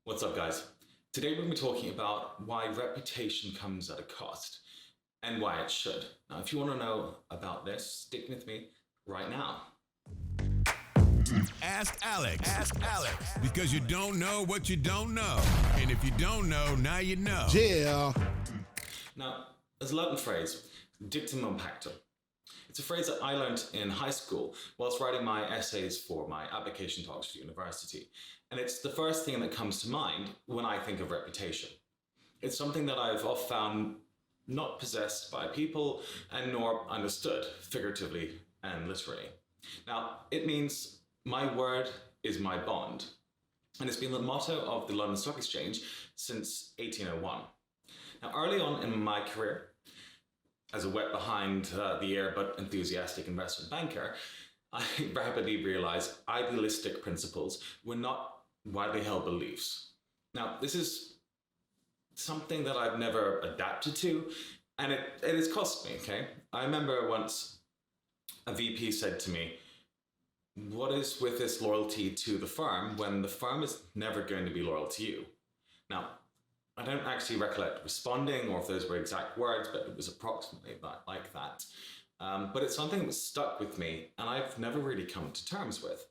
What's up, guys? Today we're going to be talking about why reputation comes at a cost and why it should. Now, if you want to know about this, stick with me right now. Ask Alex. Ask Alex. Because you don't know what you don't know. And if you don't know, now you know. Yeah. Now, there's a Latin phrase, Dictum pactum. It's a phrase that I learned in high school whilst writing my essays for my application talks for university. And it's the first thing that comes to mind when I think of reputation. It's something that I've often found not possessed by people and nor understood figuratively and literally. Now, it means my word is my bond. And it's been the motto of the London Stock Exchange since 1801. Now, early on in my career, as a wet behind the ear but enthusiastic investment banker, I rapidly realized idealistic principles were not widely held beliefs. Now, this is something that I've never adapted to, and it has cost me, okay? I remember once a VP said to me, "What is with this loyalty to the firm when the firm is never going to be loyal to you?" Now, I don't actually recollect responding or if those were exact words, but it was approximately like that. But it's something that stuck with me and I've never really come to terms with.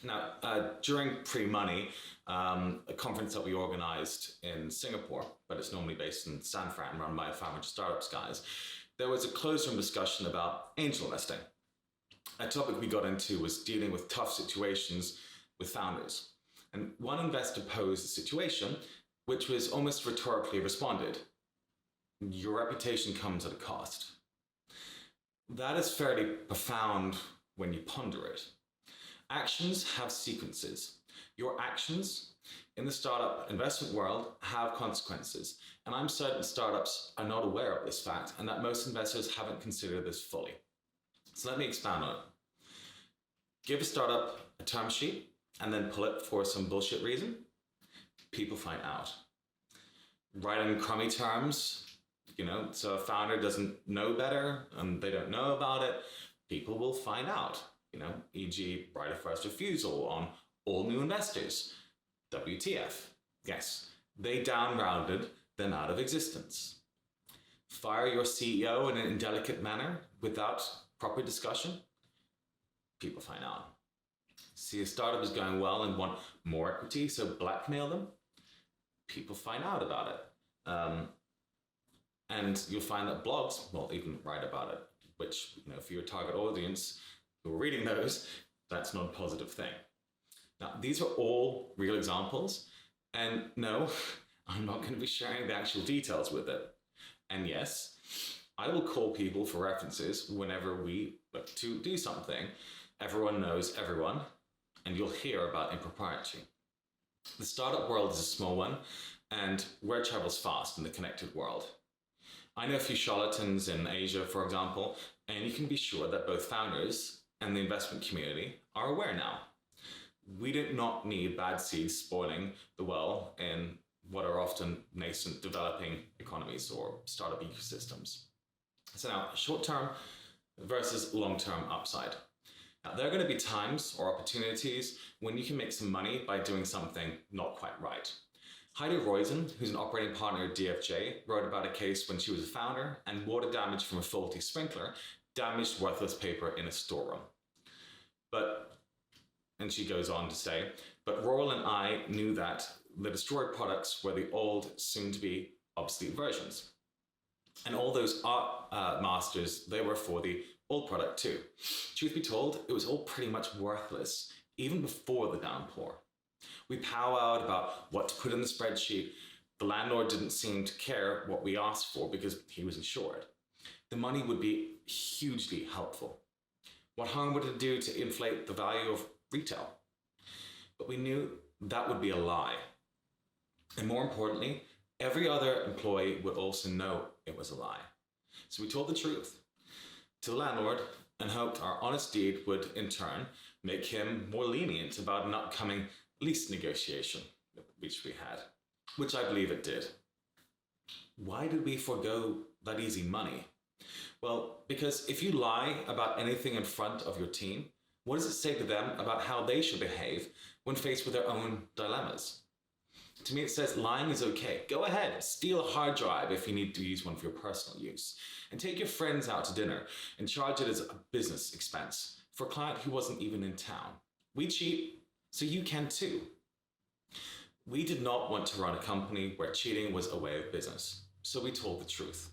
Now, during Pre-Money, a conference that we organized in Singapore, but it's normally based in San Fran, run by 500 startups guys, there was a closed room discussion about angel investing. A topic we got into was dealing with tough situations with founders. And one investor posed a situation which was almost rhetorically responded, "Your reputation comes at a cost." That is fairly profound when you ponder it. Actions have sequences. Your actions in the startup investment world have consequences. And I'm certain startups are not aware of this fact and that most investors haven't considered this fully. So let me expand on it. Give a startup a term sheet and then pull it for some bullshit reason. People find out. Write in crummy terms, so a founder doesn't know better and they don't know about it, people will find out, e.g. right of first refusal on all new investors, WTF. Yes, they down-rounded them out of existence. Fire your CEO in an indelicate manner without proper discussion, people find out. See a startup is going well and want more equity, so blackmail them, people find out about it. And you'll find that blogs won't even write about it, which, for your target audience who are reading those, that's not a positive thing. Now, these are all real examples, and no, I'm not going to be sharing the actual details with it. And yes, I will call people for references whenever we look to do something. Everyone knows everyone, and you'll hear about impropriety. The startup world is a small one, and word travels fast in the connected world. I know a few charlatans in Asia, for example, and you can be sure that both founders and the investment community are aware now. We do not need bad seeds spoiling the well in what are often nascent developing economies or startup ecosystems. So now, short-term versus long-term upside. Now, there are going to be times or opportunities when you can make some money by doing something not quite right. Heidi Roizen, who's an operating partner at DFJ, wrote about a case when she was a founder and water damage from a faulty sprinkler damaged worthless paper in a storeroom. And she goes on to say, but Roral and I knew that the destroyed products were the old, soon-to-be obsolete versions. And all those art masters, they were for the old product too. Truth be told, it was all pretty much worthless, even before the downpour. We powwowed about what to put in the spreadsheet. The landlord didn't seem to care what we asked for because he was insured. The money would be hugely helpful. What harm would it do to inflate the value of retail? But we knew that would be a lie. And more importantly, every other employee would also know it was a lie. So we told the truth to the landlord and hoped our honest deed would, in turn, make him more lenient about an upcoming lease negotiation, which we had, which I believe it did. Why did we forego that easy money? Well, because if you lie about anything in front of your team, what does it say to them about how they should behave when faced with their own dilemmas? To me, it says lying is okay. Go ahead, steal a hard drive if you need to use one for your personal use. And take your friends out to dinner and charge it as a business expense for a client who wasn't even in town. We cheat, so you can too. We did not want to run a company where cheating was a way of business, so we told the truth.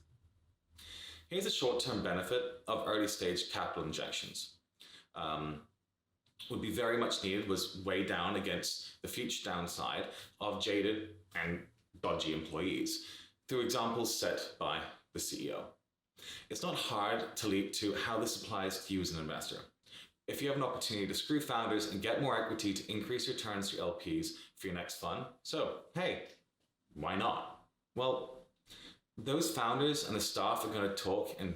Here's a short-term benefit of early-stage capital injections. Would be very much needed was weighed down against the future downside of jaded and dodgy employees through examples set by the CEO. It's not hard to leap to how this applies to you as an investor. If you have an opportunity to screw founders and get more equity to increase returns to LPs for your next fund, so hey, why not? Well, those founders and the staff are going to talk, and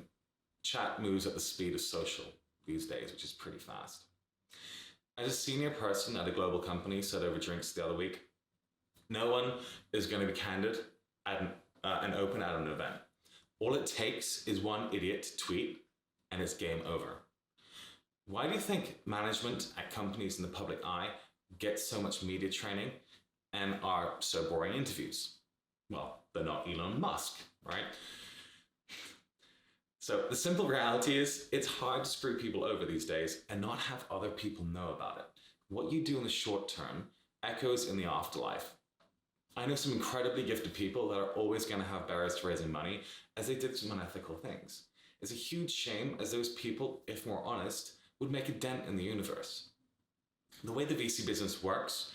chat moves at the speed of social these days, which is pretty fast. As a senior person at a global company said over drinks the other week, no one is going to be candid and open at an event. All it takes is one idiot to tweet and it's game over. Why do you think management at companies in the public eye get so much media training and are so boring interviews? Well, they're not Elon Musk, right? So the simple reality is it's hard to screw people over these days and not have other people know about it. What you do in the short term echoes in the afterlife. I know some incredibly gifted people that are always going to have barriers to raising money as they did some unethical things. It's a huge shame as those people, if more honest, would make a dent in the universe. The way the VC business works,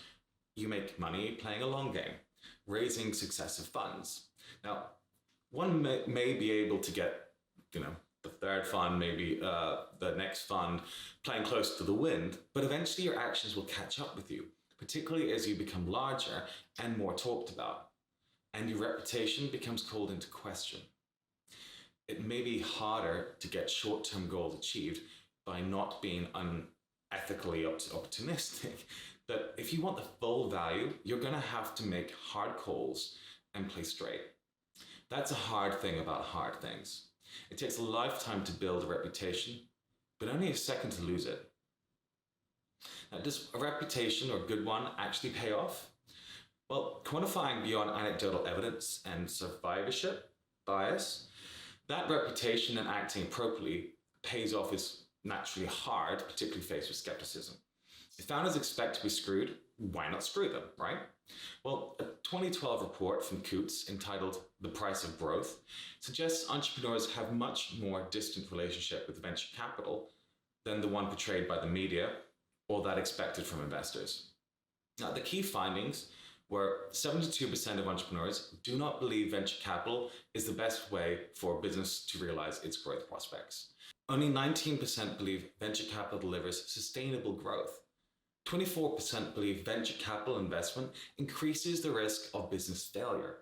you make money playing a long game, raising successive funds. Now, one may be able to get the third fund, maybe the next fund, playing close to the wind, but eventually your actions will catch up with you, particularly as you become larger and more talked about, and your reputation becomes called into question. It may be harder to get short-term goals achieved by not being unethically opportunistic, but if you want the full value, you're going to have to make hard calls and play straight. That's a hard thing about hard things. It takes a lifetime to build a reputation, but only a second to lose it. Now, does a reputation or a good one actually pay off? Well, quantifying beyond anecdotal evidence and survivorship bias, that reputation and acting appropriately pays off is naturally hard, particularly faced with skepticism. If founders expect to be screwed, why not screw them, right? Well, a 2012 report from Coutts entitled The Price of Growth suggests entrepreneurs have much more distant relationship with venture capital than the one portrayed by the media or that expected from investors. Now, the key findings were 72% of entrepreneurs do not believe venture capital is the best way for a business to realize its growth prospects. Only 19% believe venture capital delivers sustainable growth. 24% believe venture capital investment increases the risk of business failure.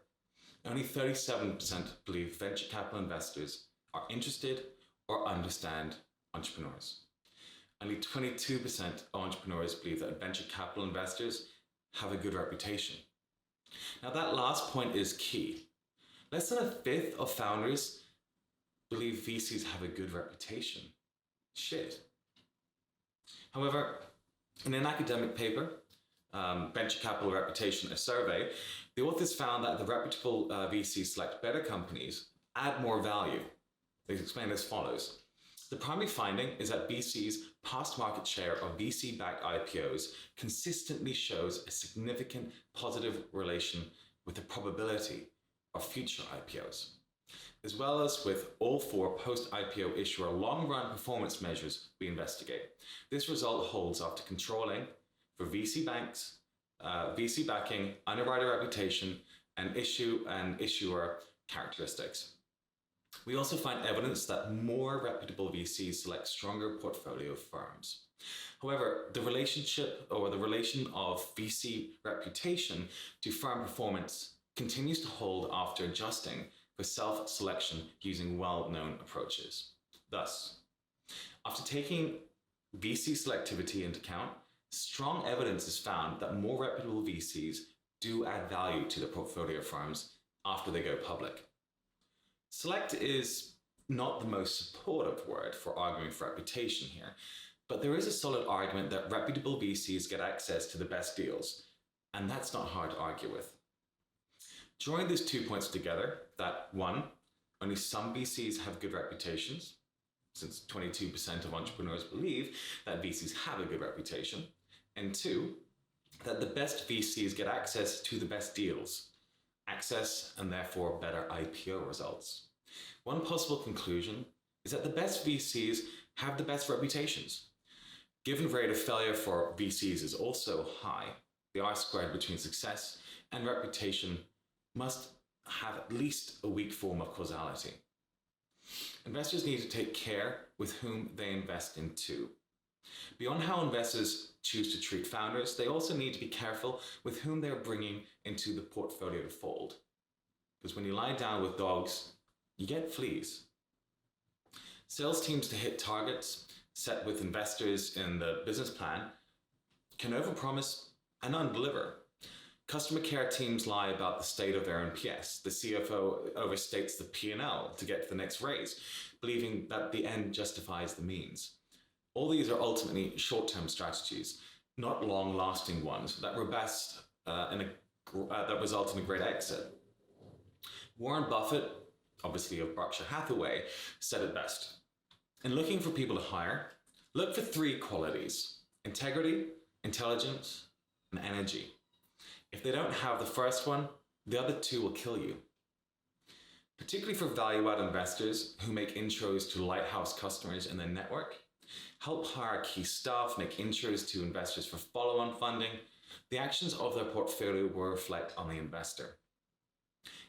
Only 37% believe venture capital investors are interested or understand entrepreneurs. Only 22% of entrepreneurs believe that venture capital investors have a good reputation. Now, that last point is key. Less than a fifth of founders believe VCs have a good reputation. Shit. However, in an academic paper, Venture Capital Reputation, a survey, the authors found that the reputable VCs select better companies, add more value. They explain as follows. The primary finding is that VC's past market share of VC-backed IPOs consistently shows a significant positive relation with the probability of future IPOs, as well as with all four post-IPO issuer long-run performance measures we investigate. This result holds after controlling for VC banks, VC backing, underwriter reputation, and issuer characteristics. We also find evidence that more reputable VCs select stronger portfolio firms. However, the relationship or the relation of VC reputation to firm performance continues to hold after adjusting for self-selection using well-known approaches. Thus, after taking VC selectivity into account, strong evidence is found that more reputable VCs do add value to their portfolio firms after they go public. Select is not the most supportive word for arguing for reputation here, but there is a solid argument that reputable VCs get access to the best deals, and that's not hard to argue with. Drawing these 2 points together, that one, only some VCs have good reputations, since 22% of entrepreneurs believe that VCs have a good reputation, and two, that the best VCs get access to the best deals, access and therefore better IPO results. One possible conclusion is that the best VCs have the best reputations. Given the rate of failure for VCs is also high, the R-squared between success and reputation must have at least a weak form of causality. Investors need to take care with whom they invest in too. Beyond how investors choose to treat founders, they also need to be careful with whom they're bringing into the portfolio to fold. Because when you lie down with dogs, you get fleas. Sales teams to hit targets set with investors in the business plan can overpromise and underdeliver. Customer care teams lie about the state of their NPS. The CFO overstates the P&L to get to the next raise, believing that the end justifies the means. All these are ultimately short-term strategies, not long-lasting ones that result in a great exit. Warren Buffett, obviously of Berkshire Hathaway, said it best. In looking for people to hire, look for 3 qualities: integrity, intelligence, and energy. If they don't have the first one, the other 2 will kill you. Particularly for value-add investors who make intros to lighthouse customers in their network, help hire key staff, make intros to investors for follow-on funding, the actions of their portfolio will reflect on the investor.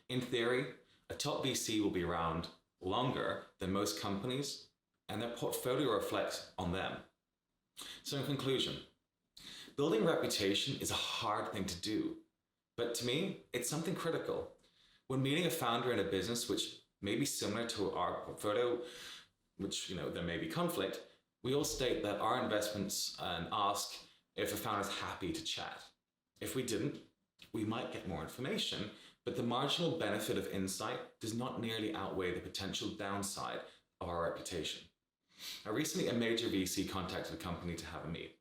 In theory, a top VC will be around longer than most companies, and their portfolio reflects on them. So in conclusion, building reputation is a hard thing to do, but to me, it's something critical. When meeting a founder in a business which may be similar to our portfolio, which there may be conflict, we all state that our investments and ask if a founder is happy to chat. If we didn't, we might get more information, but the marginal benefit of insight does not nearly outweigh the potential downside of our reputation. Now, recently, a major VC contacted a company to have a meet.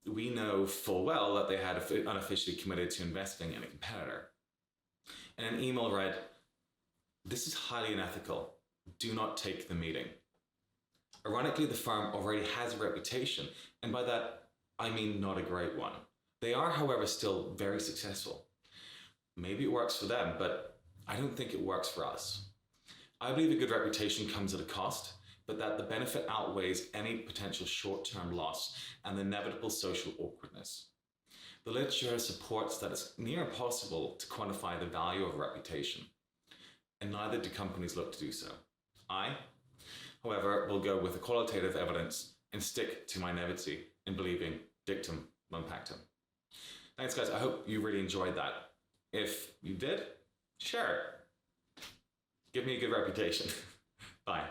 We know full well that they had unofficially committed to investing in a competitor. And an email read, "This is highly unethical. Do not take the meeting." Ironically, the firm already has a reputation, and by that, I mean not a great one. They are, however, still very successful. Maybe it works for them, but I don't think it works for us. I believe a good reputation comes at a cost, but that the benefit outweighs any potential short-term loss and the inevitable social awkwardness. The literature supports that it's near impossible to quantify the value of a reputation, and neither do companies look to do so. I, however, will go with the qualitative evidence and stick to my naivety in believing dictum non pactum. Thanks, guys. I hope you really enjoyed that. If you did, share it. Give me a good reputation. Bye.